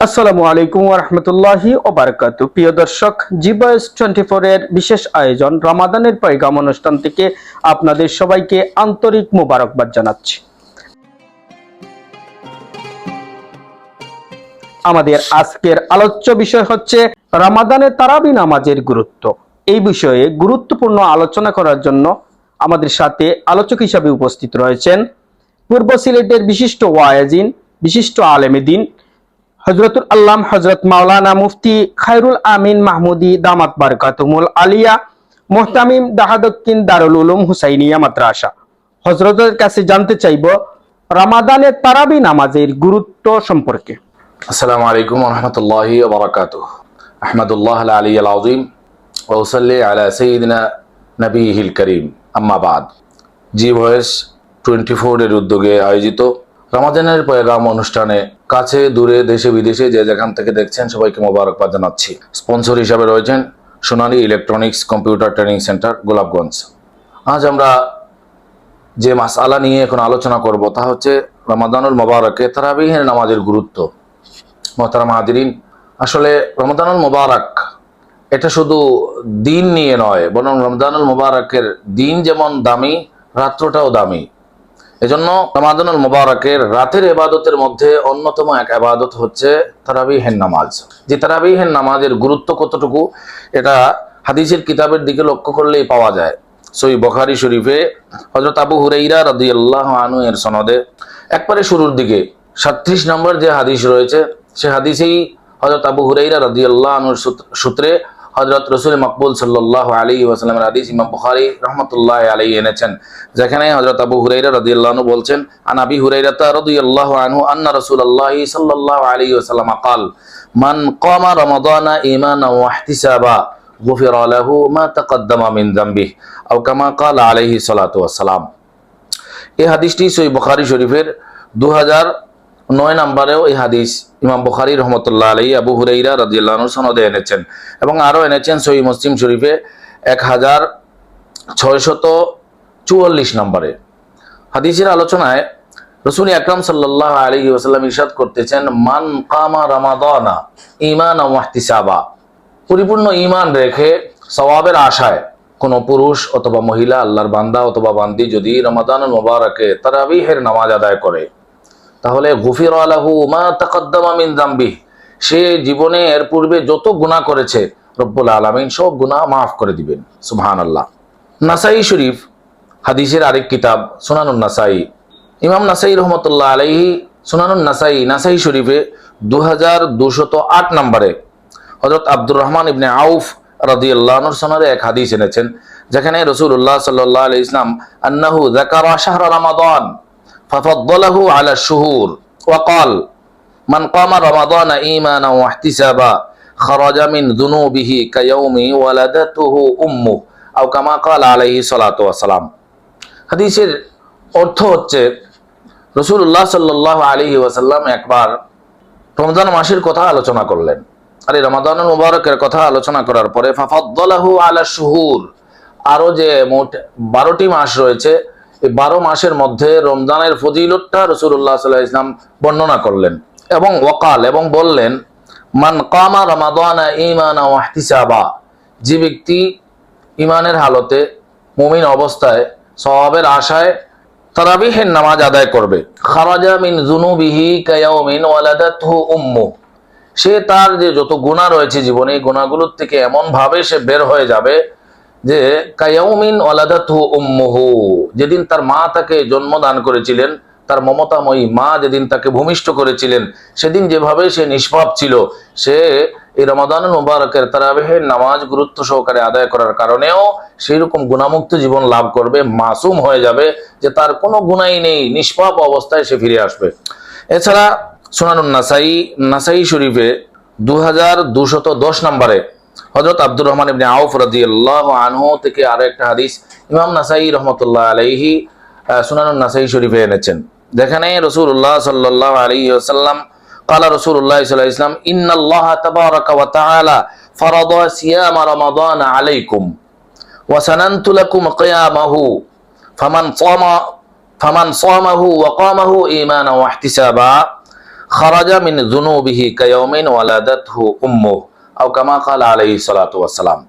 আসসালামু আলাইকুম ওয়া রাহমাতুল্লাহি ওয়া বারাকাতুহু। প্রিয় দর্শক, জি ভয়েস 24 এর বিশেষ আয়োজন রমাদানের পয়গাম অনুষ্ঠান থেকে আপনাদের সবাইকে আন্তরিক মোবারকবাদ জানাচ্ছি। আমাদের আজকের আলোচ্য বিষয় হচ্ছে রমাদানে তারাবি নামাজের গুরুত্ব। এই বিষয়ে গুরুত্বপূর্ণ আলোচনা করার জন্য আমাদের সাথে আলোচক হিসেবে উপস্থিত রয়েছেন পূর্ব সিলেটের বিশিষ্ট ওয়াইজিন, বিশিষ্ট আলেমে দ্বীন হযরতুল আল্লাম হযরত মাওলানা মুফতি খায়রুল আমিন মাহমুদি দামাত বারকাতুহুল আলিয়া মুহতামিম দাহাদুদ্দিন দারুল উলুম হুসাইনিয়া মাদ্রাসা। হযরতের কাছে জানতে চাইব রমাদানে তারাবি নামাজের গুরুত্ব সম্পর্কে। আসসালামু আলাইকুম ওয়া রাহমাতুল্লাহি ওয়া বারাকাতুহু। আহমাদুল্লাহ আল আলিয়্যিল আযীম ওয়া উসাল্লি আলা সাইয়্যিদিনা নবিয়িল কারীম। আম্মা বাদ। জি ভয়েস 24 এর উদ্যোগে আয়োজিত রমাদানের পয়গাম অনুষ্ঠানে কাছে দূরে দেশে বিদেশে যে যেখান থেকে দেখছেন সবাইকে মোবারকবাদ জানাচ্ছি। স্পন্সর হিসাবে রয়েছেন Sonali electronics computer training centre, Golapganj. আজ আমরা যে মাসআলা নিয়ে এখন আলোচনা করব তা হচ্ছে রমাদানুল মুবারকে তারাবিহের নামাজের গুরুত্ব। মোহতারাম হাজিরিন, আসলে রমাদানুল মুবারক এটা শুধু দিন নিয়ে নয়, বরং রমজানুল মুবারকের দিন যেমন দামি, রাত্রটাও দামি। এজন্য রমাদানুল মুবারকের রাতের ইবাদতের মধ্যে অন্যতম এক ইবাদত হচ্ছে তারাবিহের নামাজ। যে তারাবিহের নামাজের গুরুত্ব কতটুকু এটা হাদিসের কিতাবের দিকে লক্ষ্য করলেই পাওয়া যায়। সহিহ বুখারী শরীফে হযরত আবু হুরায়রা রাদিয়াল্লাহু আনহু এর সনদে একবারে শুরুর দিকে 37 নম্বর যে হাদিস রয়েছে, সে হাদিসেই হযরত আবু হুরায়রা রাদিয়াল্লাহু আনহুর সূত্রে হযরত রাসূল মাকবুল সাল্লাল্লাহু আলাইহি ওয়াসাল্লামের হাদিস ইমাম বুখারী রাহমাতুল্লাহি আলাইহি এনেছেন, যেখানে হযরত আবু হুরায়রা রাদিয়াল্লাহু আনহু বলছেন, আন আবি হুরায়রা রাদিয়াল্লাহু আনহু আন্না রাসূলুল্লাহি সাল্লাল্লাহু আলাইহি ওয়াসাল্লাম قال মান কামা রমাদানা ঈমানান ওয়া ইহতিসাবা গুফিরা লাহু মা তাকদ্দামা মিন যামবিহি আও কামা ক্বাল আলাইহি সাল্লাতু ওয়াস সালাম। এই হাদিসটি সহিহ বুখারী শরীফের 2009 নম্বরেও এই হাদিস ইমাম বুখারী রহমতুল্লাহ আলাইহি আবু হুরায়রা রাদিয়াল্লাহু আনহু সনদে এনেছেন, এবং আরো এনেছেন সহিহ মুসলিম শরীফে 1644 নম্বরে। হাদিসের আলোচনায় রাসূল আকরাম সাল্লাল্লাহু আলাইহি ওয়াসাল্লাম ইরশাদ করতেছেন, মান কামা রমাদানা ঈমানান ওয়া ইহতিসাবা, পরিপূর্ণ ঈমান রেখে সওয়াবের আশায় কোন পুরুষ অথবা মহিলা, আল্লাহর বান্দা অথবা বান্দি যদি রমাদানুল মুবারকে তারাবিহের নামাজ আদায় করে, তাহলে গুফিরা লাহু মা তাকদ্দামা মিন যামবিহি, সে জীবনে এর পূর্বে যত গুনাহ করেছে রব্বুল আলামিন সব গুনাহ মাফ করে দিবেন। সুবহানাল্লাহ। নাসাই শরীফ হাদিসের আরেক কিতাব সুনানুন নাসাই, ইমাম নাসাই রহমতুল্লাহ আলাইহি সুনানুন নাসাই, নাসাই শরীফে 2208 নম্বরে হযরত আব্দুর রহমান ইবনে আউফ রাদিয়াল্লাহু আনহু সনদে এক হাদিস এনেছেন, যেখানে রাসূলুল্লাহ সাল্লাল্লাহু আলাইহি ওয়াসাল্লাম আন্নাহু যাকারা শাহরা রমাদান ফাফাদ্দালাহু আলা শুহুর ওয়া ক্বাল মান কামা রমাদানা ঈমানান ওয়া ইহতিসাবা খারাজা মিন যুনুবিহি কায়াউমি ওয়ালাদাতুহু উম্মুহু আও কামা ক্বাল আলাইহি সাল্লাতু ওয়াস সালাম। হাদিসের অর্থ হচ্ছে রাসূলুল্লাহ সাল্লাল্লাহু আলাইহি ওয়াসাল্লাম একবার রমজান মাসের কথা আলোচনা করলেন, আর এই রমাদানুল মুবারকের কথা আলোচনা করার পরে ফাফাদ্দালাহু আলা শুহুর, আরো যে মোট 12টি মাস রয়েছে, এই 12 মাসের মধ্যে রমজানের ফজিলতটা রাসূলুল্লাহ সাল্লাল্লাহু আলাইহি ওয়াসাল্লাম বর্ণনা করলেন, এবং ওয়াকাল, এবং বললেন, মান কামা রমাদানা ঈমানান ওয়া ইহতিসাবা, যে ব্যক্তি ঈমানের হালতে মুমিন অবস্থায় সওয়াবের আশায় তারাবিহের নামাজ আদায় করবে, খারাজা মিন যুনুবিহি কায়াউমিন ওয়ালাদাতুহু উম্মুহু, সে তার যে যত গুনাহ রয়েছে জীবনে, এই গুনাহগুলোর থেকে এমন ভাবে সে বের হয়ে যাবে যে কায়াউমিন ওয়ালাদাতুহু উম্মুহু, যেদিন তার মা তাকে জন্ম দান করেছিলেন, তার মমতাময়ী মা যেদিন তাকে ভূমিষ্ঠ করেছিলেন, সেদিন যেভাবে সে নিষ্পাপ ছিল, সে এই রমাদানুল মুবারকের তারাবিহের নামাজ গুরুত্ব সহকারে আদায় করার কারণেও সেই রকম গুনাহমুক্ত জীবন লাভ করবে, মাসুম হয়ে যাবে, যে তার কোনো গুনাহই নেই, নিষ্পাপ অবস্থায় সে ফিরে আসবে। এছাড়া সুনানুন নাসাই, নাসাই শরীফে 2210 নম্বরে হযরত আব্দুর রহমান ইবনে আউফ রাদিয়াল্লাহু আনহু থেকে আরো একটা হাদিস ইমাম নাসাই রহমতুল্লাহ আলাইহি সুনানুন নাসাই শরীফে এনেছেন, যেখানে রাসূলুল্লাহ সাল্লাল্লাহু আলাইহি ওয়াসাল্লাম قال رسول الله صلى الله عليه وسلم إن الله تبارك وتعالى فرض صيام رمضان عليكم وسننت لكم قيامه فمن صامه وقامه إيمانا واحتسابا খারাজা মিন যুনুবিহি কায়াউমিন ওয়ালাদাতহু উম্মুহু আও কামা ক্বালা আলাইহিস সালাতু ওয়াস সালাম।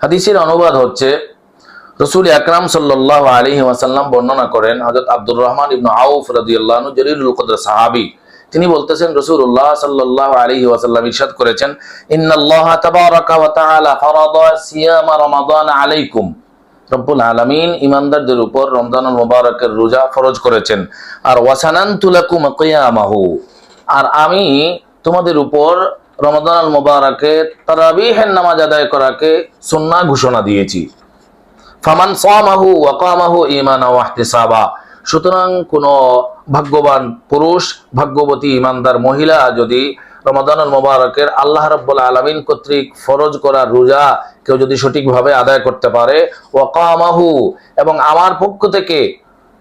হাদিসের অনুবাদ হচ্ছে, রাসূল আকরাম সাল্লাল্লাহু আলাইহি ওয়াসাল্লাম বর্ণনা করেন, হযরত আব্দুর রহমান ইবনে আউফ রাদিয়াল্লাহু আনহু জলিলুল কদর সাহাবী, তিনি বলতেছেন রাসূলুল্লাহ সাল্লাল্লাহু আলাইহি ওয়াসাল্লাম ইরশাদ করেছেন, ইন্নাল্লাহা তাবারাকা ওয়া তাআলা ফারাদা সিয়াম রমাদান আলাইকুম, রব্বুল আলামিন ঈমানদারদের উপর রমজানুল মুবারকের রোজা ফরজ করেছেন। আর ওয়াসানানতু লাকুম কিয়ামাহু, আর আমি তোমাদের উপর রমাদানুল মুবারকে তারাবিহের নামাজ আদায় করাকে সুন্নাহ ঘোষণা দিয়েছি। ফামান সামাহু ওয়া কামাহু ঈমানান ওয়া ইহতিসাবা, সুতরাং কোন ভাগ্যবান পুরুষ, ভাগ্যবতী ইমানদার মহিলা যদি রমাদানুল মুবারকের আল্লাহ রাব্বুল আলামিন কর্তৃক ফরজ করা রোজা কেউ যদি সঠিকভাবে আদায় করতে পারে, ওয়া কামাহু, এবং আমার পক্ষ থেকে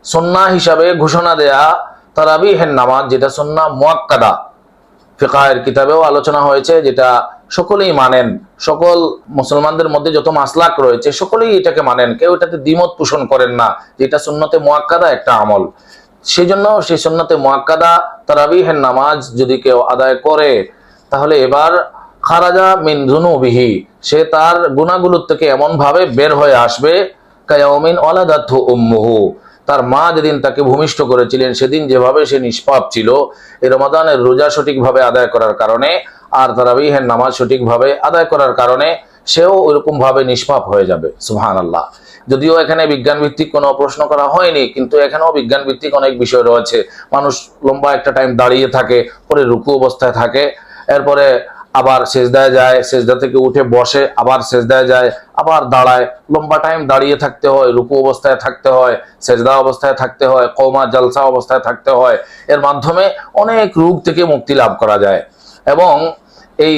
সুন্নাহ হিসাবে ঘোষণা দেয়া তারাবিহের নামাজ, যেটা সুন্নাহ মুআক্কাদা, ফিকহের কিতাবেও আলোচনা হয়েছে, যেটা সকলেই মানেন, সকল মুসলমানদের মধ্যে যত মাসলাক রয়েছে সকলেই এটাকে মানেন, কেউ এটাতে দ্বিমত পোষণ করেন না, যেটা সুন্নতে মুআক্কাদা একটা আমল। সেই জন্য সেই সুন্নতে মুআক্কাদা তারাবিহের নামাজ যদি কেউ আদায় করে, তাহলে এবার খারাজা মিন যুনুবিহি, সে তার গুনাহগুলোর থেকে এমন ভাবে বের হয়ে আসবে, কায়াউমিন ওয়ালাদাতহু উম্মুহু, তার মা যেদিন তাকে ভূমিষ্ঠ করেছিলেন সেদিন যেভাবে সে নিষ্পাপ ছিল, এই রমাদানের রোজা সঠিকভাবে আদায় করার কারণে আর তারাবিহের নামাজ সঠিকভাবে আদায় করার কারণে সেও ওইরকম ভাবে নিষ্পাপ হয়ে যাবে। সুবহানাল্লাহ। যদিও এখানে বিজ্ঞান ভিত্তিক কোনো প্রশ্ন করা হয়নি, কিন্তু এখানেও বিজ্ঞান ভিত্তিক অনেক বিষয় রয়েছে। মানুষ লম্বা একটা টাইম দাঁড়িয়ে থাকে, পরে রুকু অবস্থায় থাকে, এরপরে আবার সেজদায় যায়, সেজদা থেকে উঠে বসে, আবার সেজদায় যায়, আবার দাঁড়ায়, লম্বা টাইম দাঁড়িয়ে থাকতে হয়, রুকু অবস্থায় থাকতে হয়, সেজদা অবস্থায় থাকতে হয়, কওমা জালসা অবস্থায় থাকতে হয়। এর মাধ্যমে অনেক রোগ থেকে মুক্তি লাভ করা যায়। এবং এই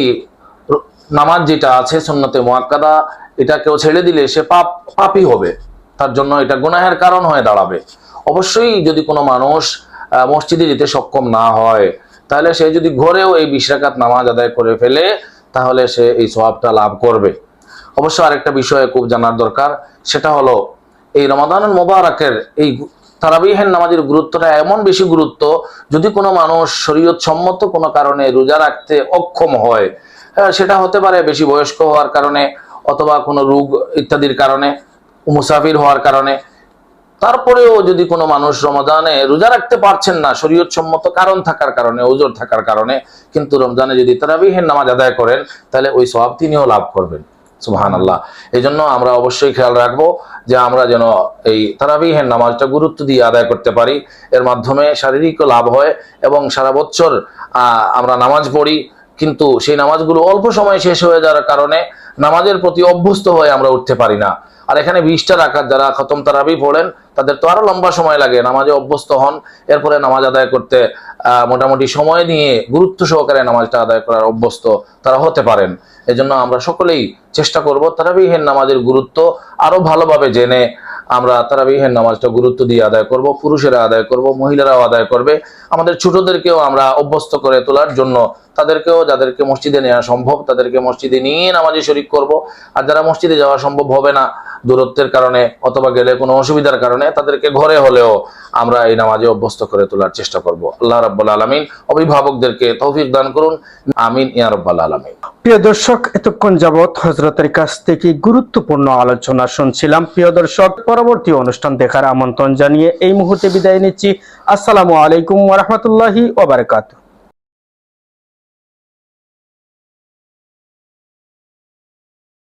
নামাজ যেটা আছে সুন্নতে মুআক্কাদা, এটা কেউ ছেড়ে দিলে সে পাপী হবে, তার জন্য এটা গুনাহের কারণ হয়ে দাঁড়াবে। অবশ্যই যদি কোনো মানুষ মসজিদে যেতে সক্ষম না হয়, তাহলে সে যদি ঘরেও এই 20 রাকাত নামাজ আদায় করে ফেলে, তাহলে সে এই সওয়াবটা লাভ করবে। অবশ্য আরেকটা বিষয়ে খুব জানার দরকার, সেটা হলো এই রমাদানুল মুবারকের এই তারাবিহের নামাজের গুরুত্বটা এমন বেশি গুরুত্ব, যদি কোনো মানুষ শরীয়ত সম্মত কোনো কারণে রোজা রাখতে অক্ষম হয়, সেটা হতে পারে বেশি বয়স্ক হওয়ার কারণে, অথবা কোনো রোগ ইত্যাদির কারণে, মুসাফির হওয়ার কারণে, তারপরেও যদি কোনো মানুষ রমজানে রোজা রাখতে পারছেন না শরীয়ত সম্মত কারণ থাকার কারণে, ওজর থাকার কারণে, কিন্তু রমজানে যদি তারাবিহের নামাজ আদায় করেন, তাহলে ওই সওয়াব তিনিও লাভ করবেন। সুবহানাল্লাহ। এই জন্য আমরা অবশ্যই খেয়াল রাখবো যে আমরা যেন এই তারাবিহের নামাজটা গুরুত্ব দিয়ে আদায় করতে পারি। এর মাধ্যমে শারীরিকও লাভ হয় এবং সারা বছর আমরা নামাজ পড়ি, কিন্তু সেই নামাজগুলো অল্প সময় শেষ হয়ে যাওয়ার কারণে নামাজের প্রতি অভ্যস্ত হয়ে আমরা উঠতে পারি না। আর এখানে 20টা রাকাত যারা খতম তারাবি পড়েন, তাদের তো আরো লম্বা সময় লাগে, নামাজে অভ্যস্ত হন, এরপরে নামাজ আদায় করতে মোটামুটি সময় নিয়ে গুরুত্ব সহকারে নামাজটা আদায় করার অভ্যস্ত তারা হতে পারেন। এজন্য আমরা সকলেই চেষ্টা করব তারাবিহের নামাজের গুরুত্ব আরো ভালোভাবে জেনে আমরা তারাবিহের নামাজটা গুরুত্ব দিয়ে আদায় করব। পুরুষেরা আদায় করব, মহিলারাও আদায় করবে। আমাদের ছোটদেরকেও আমরা অভ্যস্ত করে তোলার জন্য তাদেরকেও, যাদেরকে মসজিদে নেওয়া সম্ভব, তাদেরকে মসজিদে নিয়ে নামাজে শরীক করব। আর যারা মসজিদে যাওয়া সম্ভব হবে না দূরত্বের কারণে অথবা গেলে কোনো অসুবিধার কারণে, তাদেরকে ঘরে হলেও আমরা এই নামাজে অভ্যস্ত করে তোলার চেষ্টা করব। আল্লাহ রাব্বুল আলামিন অভিভাবকদেরকে তৌফিক দান করুন, আমিন ইয়া রাব্বাল আলামিন। প্রিয় দর্শক, এতক্ষণ যাবৎ হযরতের কাছ থেকে গুরুত্বপূর্ণ আলোচনা শুনছিলাম। প্রিয় দর্শক, পরবর্তী অনুষ্ঠান দেখার আমন্ত্রণ জানিয়ে এই মুহূর্তে বিদায় নিচ্ছি। আসসালামু আলাইকুম ওয়া রাহমাতুল্লাহি ওয়া বারাকাতুহু।